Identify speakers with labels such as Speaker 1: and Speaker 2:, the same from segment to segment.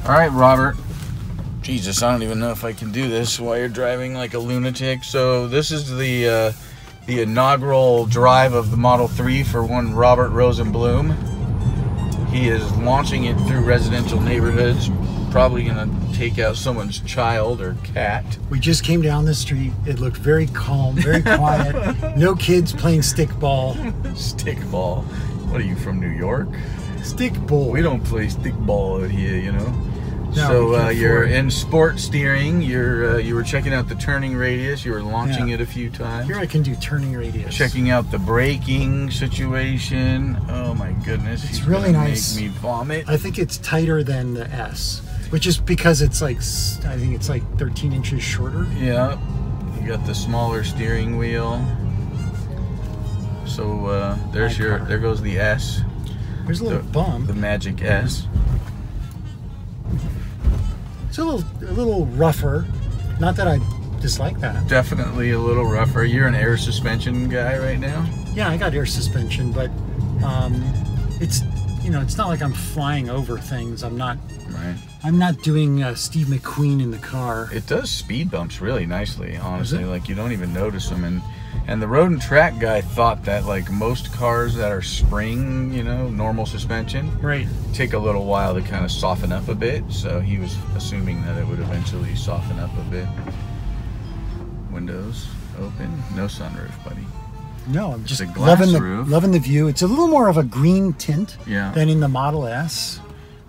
Speaker 1: All right, Robert. Jesus, I don't even know if I can do this while you're driving like a lunatic. So this is the inaugural drive of the Model 3 for one Robert Rosenbloom. He is launching it through residential neighborhoods, probably going to take out someone's child or cat.
Speaker 2: We just came down the street. It looked very calm, very quiet. No kids playing stickball.
Speaker 1: Stickball? What are you, from New York?
Speaker 2: Stickball.
Speaker 1: We don't play stickball out here, you know.
Speaker 2: No,
Speaker 1: So you're in sport steering. You were checking out the turning radius. You were launching it a few times.
Speaker 2: Here I can do turning radius.
Speaker 1: Checking out the braking situation. Oh my goodness!
Speaker 2: It's really nice.
Speaker 1: Make me vomit.
Speaker 2: I think it's tighter than the S, which is because it's like, I think it's like 13 inches shorter.
Speaker 1: Yeah, you got the smaller steering wheel. So there goes the S.
Speaker 2: There's a little bump.
Speaker 1: The magic S.
Speaker 2: It's a little rougher. Not that I dislike that.
Speaker 1: Definitely a little rougher. You're an air suspension guy right now?
Speaker 2: Yeah, I got air suspension, but it's not like I'm flying over things. I'm not doing Steve McQueen in the car.
Speaker 1: It does speed bumps really nicely, honestly. Like you don't even notice them. And the road and track guy thought that like most cars that are spring, normal suspension, take a little while to kind of soften up a bit. So he was assuming that it would eventually soften up a bit. Windows open, no sunroof, buddy.
Speaker 2: No, I'm just
Speaker 1: loving
Speaker 2: the view. It's a little more of a green tint than in the Model S.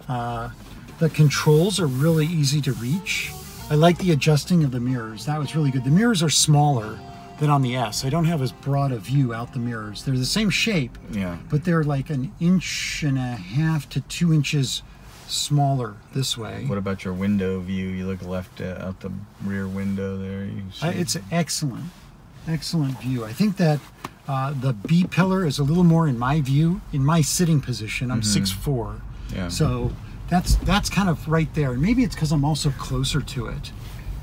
Speaker 2: The controls are really easy to reach. I like the adjusting of the mirrors. That was really good. The mirrors are smaller than on the S. I don't have as broad a view out the mirrors. They're the same shape, but they're like 1.5 inches to 2 inches smaller this way.
Speaker 1: What about your window view? You look left out the rear window there.
Speaker 2: It's excellent view. I think that the B pillar is a little more in my view, in my sitting position. I'm 6'4", so that's kind of right there. And maybe it's because I'm also closer to it.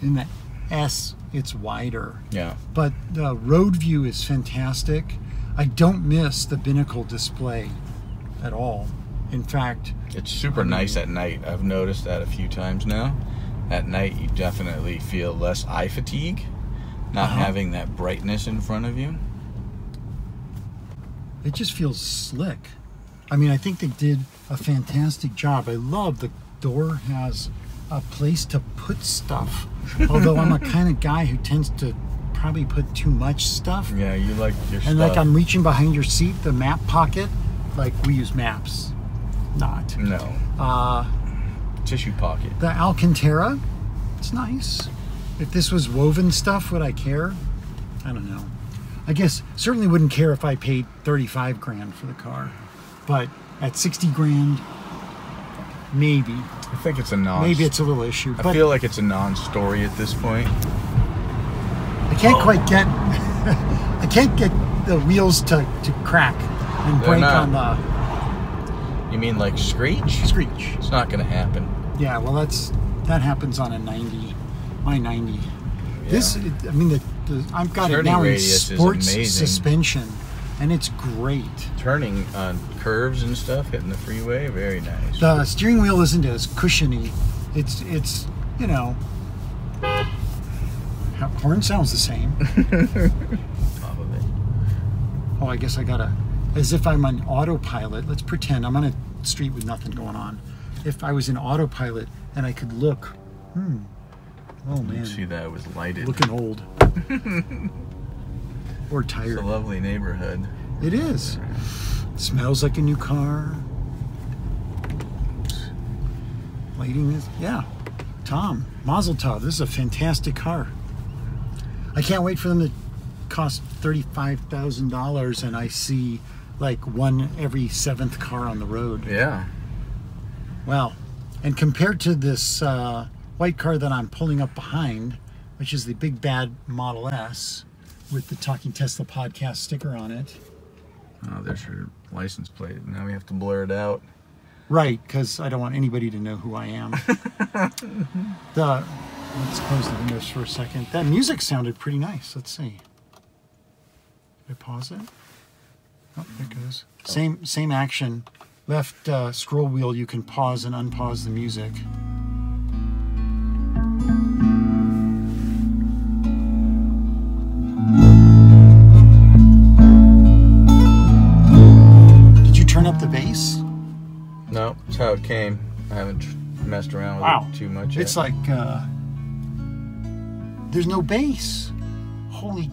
Speaker 2: In the S, it's wider.
Speaker 1: Yeah.
Speaker 2: But the road view is fantastic. I don't miss the binnacle display at all. In fact,
Speaker 1: it's super nice at night. I've noticed that a few times now. At night, you definitely feel less eye fatigue, not having that brightness in front of you.
Speaker 2: It just feels slick. I mean, I think they did a fantastic job. I love the door has a place to put stuff. Although I'm a kind of guy who tends to probably put too much stuff.
Speaker 1: Yeah, you like your stuff.
Speaker 2: And like I'm reaching behind your seat, the map pocket, like we use maps. Not.
Speaker 1: No. Tissue pocket.
Speaker 2: The Alcantara, it's nice. If this was woven stuff, would I care? I don't know. I guess certainly wouldn't care if I paid 35 grand for the car. But at 60 grand, maybe.
Speaker 1: I think it's
Speaker 2: maybe it's a little issue.
Speaker 1: I feel like it's a non-story at this point.
Speaker 2: I can't quite get I can't get the wheels to crack and break on the.
Speaker 1: You mean like screech?
Speaker 2: Screech.
Speaker 1: It's not going to happen.
Speaker 2: Yeah, well that happens on a 90, my 90.
Speaker 1: Yeah.
Speaker 2: I mean I've got it now in sports suspension. And it's great.
Speaker 1: Turning on curves and stuff, hitting the freeway, very nice.
Speaker 2: The steering wheel isn't as cushiony. It's horn sounds the same.
Speaker 1: Top of it.
Speaker 2: Oh, I guess I gotta, as if I'm on autopilot. Let's pretend I'm on a street with nothing going on. If I was in autopilot and I could look, oh man.
Speaker 1: See that it was lighted.
Speaker 2: Looking old. Or tired.
Speaker 1: It's a lovely neighborhood.
Speaker 2: It is. It smells like a new car. Lighting is, Tom, Mazel Tov. This is a fantastic car. I can't wait for them to cost $35,000 and I see like one every 7th car on the road.
Speaker 1: Yeah.
Speaker 2: Well, and compared to this white car that I'm pulling up behind, which is the big bad Model S, with the Talking Tesla podcast sticker on it.
Speaker 1: Oh, there's her license plate. Now we have to blur it out.
Speaker 2: Right, because I don't want anybody to know who I am. Let's close the windows for a second. That music sounded pretty nice. Let's see. Did I pause it? Oh, there it goes. Same action. Left scroll wheel, you can pause and unpause the music. Did you turn up the bass?
Speaker 1: No, that's how it came. I haven't messed around with it too much yet.
Speaker 2: It's like, there's no bass. Holy,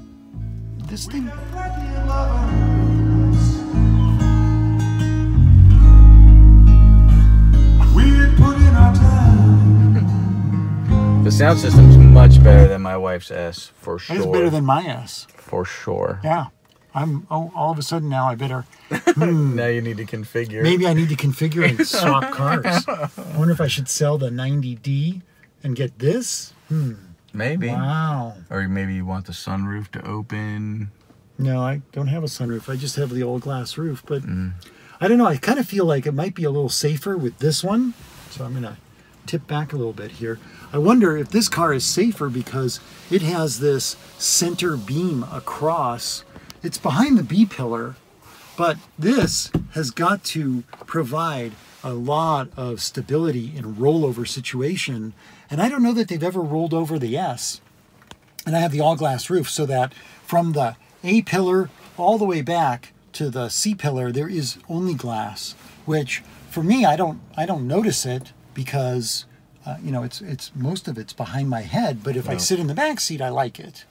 Speaker 2: this thing.
Speaker 1: The sound system's much better than my wife's S, for sure.
Speaker 2: It's better than my S.
Speaker 1: For sure.
Speaker 2: Yeah. All of a sudden now I better.
Speaker 1: Now you need to configure.
Speaker 2: Maybe I need to configure and swap cars. I wonder if I should sell the 90D and get this.
Speaker 1: Maybe.
Speaker 2: Wow.
Speaker 1: Or maybe you want the sunroof to open.
Speaker 2: No, I don't have a sunroof. I just have the old glass roof. But I don't know. I kind of feel like it might be a little safer with this one. So I'm going to tip back a little bit here. I wonder if this car is safer because it has this center beam across. It's behind the B pillar, but this has got to provide a lot of stability in a rollover situation. And I don't know that they've ever rolled over the S. And I have the all-glass roof so that from the A pillar all the way back to the C pillar, there is only glass, which for me, I don't notice it because, you know, it's most of it's behind my head. But if I sit in the back seat, I like it.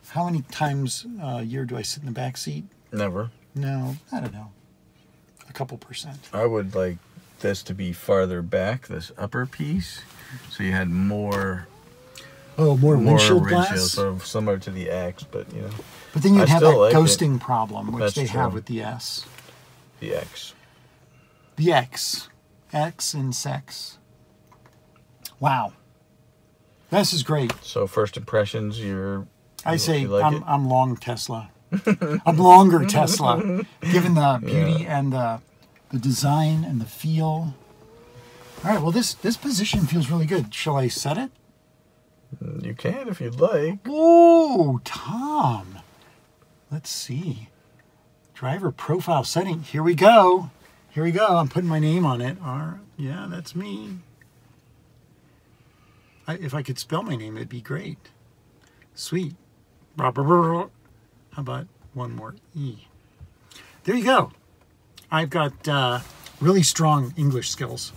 Speaker 2: How many times a year do I sit in the back seat?
Speaker 1: Never.
Speaker 2: No, I don't know. A couple percent.
Speaker 1: I would like this to be farther back, this upper piece, so you had more.
Speaker 2: Oh, more windshield glass?
Speaker 1: Sort of similar to the X, but you know.
Speaker 2: But then you'd have that
Speaker 1: like
Speaker 2: ghosting problem, which
Speaker 1: That's
Speaker 2: they
Speaker 1: true.
Speaker 2: have with the S.
Speaker 1: The X.
Speaker 2: The X. X and sex. Wow. This is great.
Speaker 1: So first impressions,
Speaker 2: I say
Speaker 1: like it?
Speaker 2: I'm long Tesla. I'm longer Tesla, given the beauty and the design and the feel. All right, well, this position feels really good. Shall I set it?
Speaker 1: You can if you'd like.
Speaker 2: Oh, Tom. Let's see. Driver profile setting. Here we go. Here we go. I'm putting my name on it. Yeah, that's me. If I could spell my name, it'd be great. Sweet. How about one more E? There you go. I've got really strong English skills.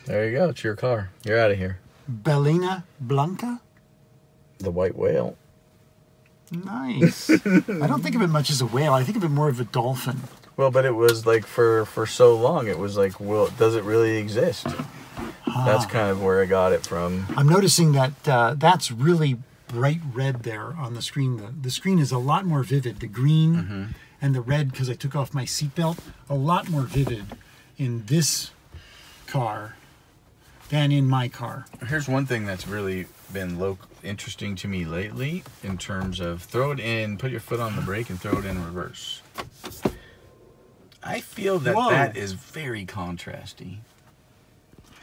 Speaker 1: There you go. It's your car. You're out of here.
Speaker 2: Bellina Blanca?
Speaker 1: The white whale.
Speaker 2: Nice. I don't think of it much as a whale. I think of it more of a dolphin.
Speaker 1: Well, but it was like for so long, it was like, well, does it really exist? That's kind of where I got it from.
Speaker 2: I'm noticing that that's really bright red there on the screen. The screen is a lot more vivid. The green and the red, because I took off my seatbelt, a lot more vivid in this car than in my car.
Speaker 1: Here's one thing that's really been interesting to me lately in terms of throw it in, put your foot on the brake and throw it in reverse. I feel that that is very contrasty.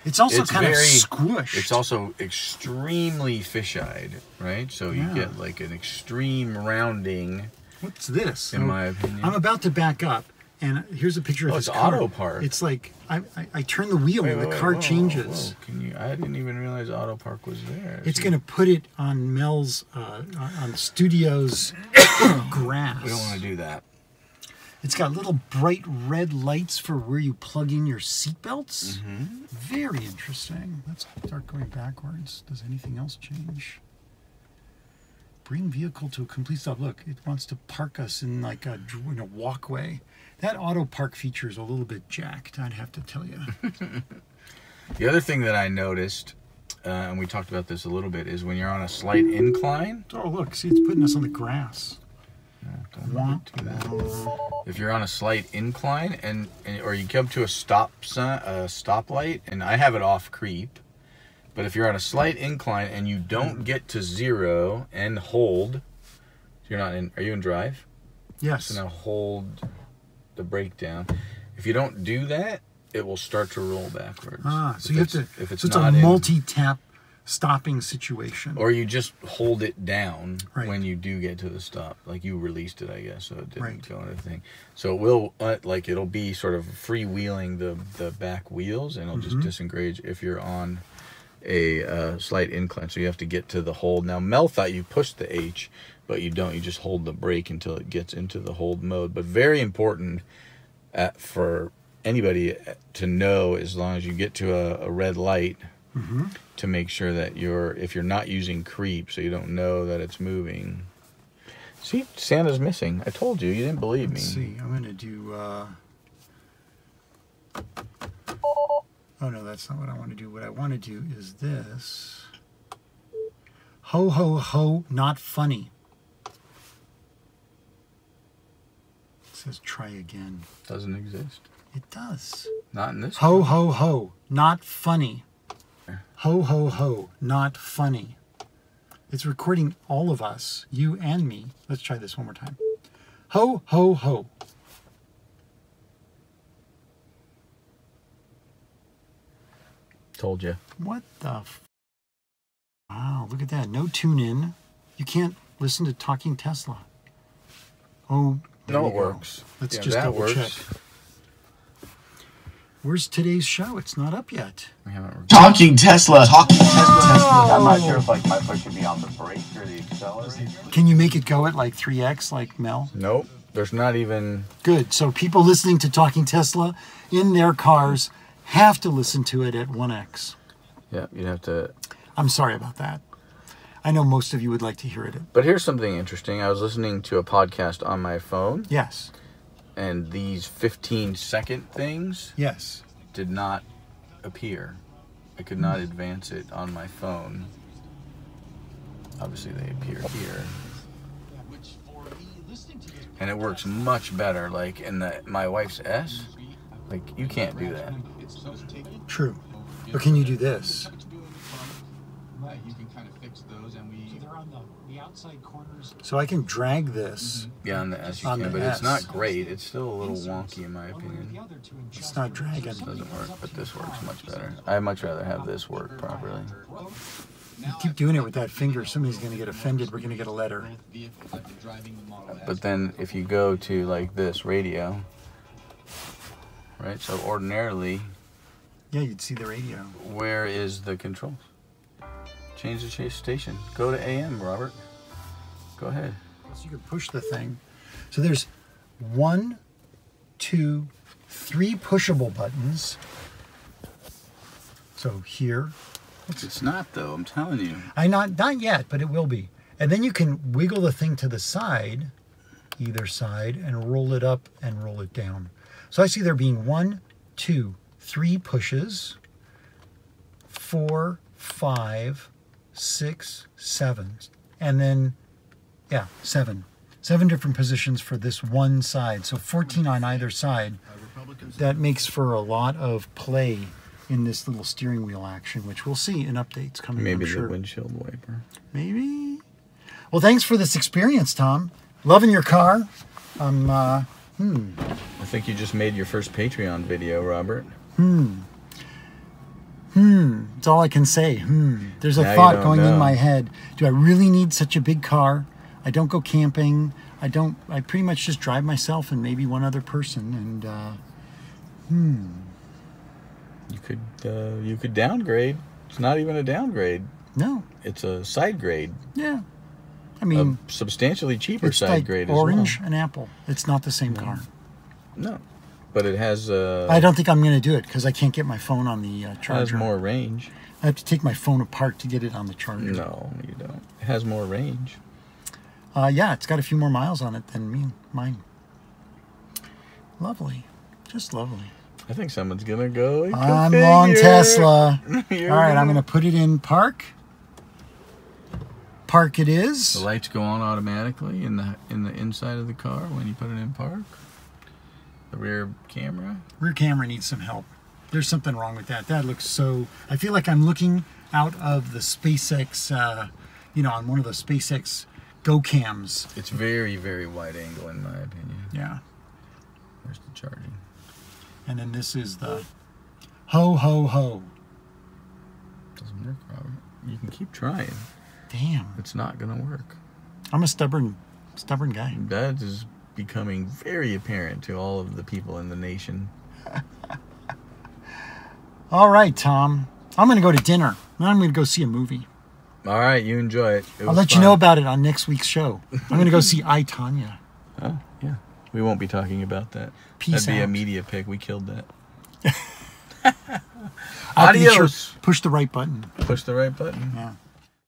Speaker 2: It's also kind of squished.
Speaker 1: It's also extremely fisheyed, right? So you get like an extreme rounding.
Speaker 2: What's this?
Speaker 1: In my opinion.
Speaker 2: I'm about to back up, and here's a picture of this car.
Speaker 1: Auto park.
Speaker 2: It's like I turn the wheel and the car changes.
Speaker 1: Whoa. I didn't even realize auto park was there.
Speaker 2: It's going to put it on Mel's on the studio's grass.
Speaker 1: We don't want to do that.
Speaker 2: It's got little bright red lights for where you plug in your seatbelts. Very interesting. Let's start going backwards. Does anything else change? Bring vehicle to a complete stop. Look, it wants to park us in like a walkway. That auto park feature is a little bit jacked, I'd have to tell you.
Speaker 1: The other thing that I noticed, and we talked about this a little bit, is when you're on a slight incline.
Speaker 2: Oh, look, see, it's putting us on the grass.
Speaker 1: If you're on a slight incline or you come to a stoplight, and I have it off creep, but if you're on a slight incline and you don't get to 0 and hold, you're not in. Are you in drive?
Speaker 2: Yes.
Speaker 1: So now hold the brake down. If you don't do that, it will start to roll backwards.
Speaker 2: So you have to. If it's a multi-tap stopping situation.
Speaker 1: Or you just hold it down when you do get to the stop. Like you released it, I guess, so it didn't go into the thing. So it will, it'll be sort of freewheeling the back wheels, and it'll just disengage if you're on a slight incline, so you have to get to the hold. Now, Mel thought you push the H, but you don't. You just hold the brake until it gets into the hold mode. But very important for anybody to know, as long as you get to a red light, to make sure that if you're not using creep, so you don't know that it's moving. See, Santa's missing. I told you. You didn't believe me.
Speaker 2: Let's see. I'm going to do... Oh, no, that's not what I want to do. What I want to do is this. Ho, ho, ho, not funny. It says try again.
Speaker 1: Doesn't exist.
Speaker 2: It does.
Speaker 1: Not in this.
Speaker 2: Ho, ho, ho, not funny. Ho, ho, ho, not funny. It's recording all of us, you and me. Let's try this one more time. Ho, ho, ho.
Speaker 1: Told you.
Speaker 2: What the Wow, look at that. No tune in. You can't listen to Talking Tesla. Oh,
Speaker 1: no, it works.
Speaker 2: Let's just double check. Where's today's show? It's not up yet.
Speaker 1: We haven't.
Speaker 3: Talking Tesla. Talking Tesla.
Speaker 4: I'm not sure if like my foot should be on the brake or the accelerator.
Speaker 2: Can you make it go at like 3x like Mel?
Speaker 1: Nope. There's not even...
Speaker 2: Good. So people listening to Talking Tesla in their cars have to listen to it at 1x.
Speaker 1: Yeah, you'd have to...
Speaker 2: I'm sorry about that. I know most of you would like to hear it.
Speaker 1: But here's something interesting. I was listening to a podcast on my phone.
Speaker 2: Yes.
Speaker 1: And these 15-second things...
Speaker 2: Yes.
Speaker 1: ...did not appear. I could not advance it on my phone. Obviously, they appear here. And it works much better. Like in my wife's S, like you can't do that.
Speaker 2: True. But can you do this?
Speaker 5: Right, you can kind of fix those, and so they're on the outside corners.
Speaker 2: So I can drag this.
Speaker 1: Yeah, on the S you can, but it's not great. It's still a little wonky in my opinion.
Speaker 2: It's not dragging.
Speaker 1: It doesn't work, but this works much better. I'd much rather have this work properly.
Speaker 2: You keep doing it with that finger, somebody's going to get offended. We're going to get a letter.
Speaker 1: But then if you go to like this radio, right? So ordinarily,
Speaker 2: yeah, you'd see the radio.
Speaker 1: Where is the controls? Change the chase station. Go to AM, Robert. Go ahead.
Speaker 2: So you can push the thing. So there's 1, 2, 3 pushable buttons. So here.
Speaker 1: It's not though, I'm telling you.
Speaker 2: Not yet, but it will be. And then you can wiggle the thing to the side, either side, and roll it up and roll it down. So I see there being 1, 2, 3 pushes, 4, 5, 6, 7, and then, yeah, 7. 7 different positions for this one side. So 14 on either side. That makes for a lot of play in this little steering wheel action, which we'll see in updates coming.
Speaker 1: Maybe
Speaker 2: I'm sure.
Speaker 1: The windshield wiper.
Speaker 2: Maybe. Well, thanks for this experience, Tom. Loving your car.
Speaker 1: I think you just made your first Patreon video, Robert.
Speaker 2: That's all I can say. There's a thought going in my head. Do I really need such a big car? I don't go camping. I pretty much just drive myself and maybe one other person. And,
Speaker 1: You could downgrade. It's not even a downgrade.
Speaker 2: No.
Speaker 1: It's a side grade.
Speaker 2: Yeah. I mean,
Speaker 1: a substantially cheaper side
Speaker 2: like
Speaker 1: grade
Speaker 2: orange
Speaker 1: as well.
Speaker 2: and apple. It's not the same car.
Speaker 1: No. But it has...
Speaker 2: I don't think I'm going to do it because I can't get my phone on the charger.
Speaker 1: It has more range.
Speaker 2: I have to take my phone apart to get it on the charger.
Speaker 1: No, you don't. It has more range.
Speaker 2: Yeah, it's got a few more miles on it than mine. Lovely. Just lovely.
Speaker 1: I think someone's going to go...
Speaker 2: I'm long Tesla. All right, I'm going to put it in park. Park it is.
Speaker 1: The lights go on automatically in the inside of the car when you put it in park. The rear camera.
Speaker 2: Rear camera needs some help. There's something wrong with that. That looks so... I feel like I'm looking out of the SpaceX, on one of the SpaceX Go cams.
Speaker 1: It's very, very wide angle in my opinion.
Speaker 2: Yeah.
Speaker 1: Where's the charging?
Speaker 2: And then this is the ho, ho, ho.
Speaker 1: Doesn't work, Robert. You can keep trying.
Speaker 2: Damn.
Speaker 1: It's not going to work.
Speaker 2: I'm a stubborn guy.
Speaker 1: That is becoming very apparent to all of the people in the nation.
Speaker 2: All right, Tom. I'm going to go to dinner. Now I'm going to go see a movie.
Speaker 1: All right, you enjoy it.
Speaker 2: I'll let you know about it on next week's show. I'm going to go see I, Tonya.
Speaker 1: Oh, yeah. We won't be talking about that. That'd be a media pick. We killed that. Adios.
Speaker 2: Push the right button.
Speaker 1: Push the right button.
Speaker 2: Yeah.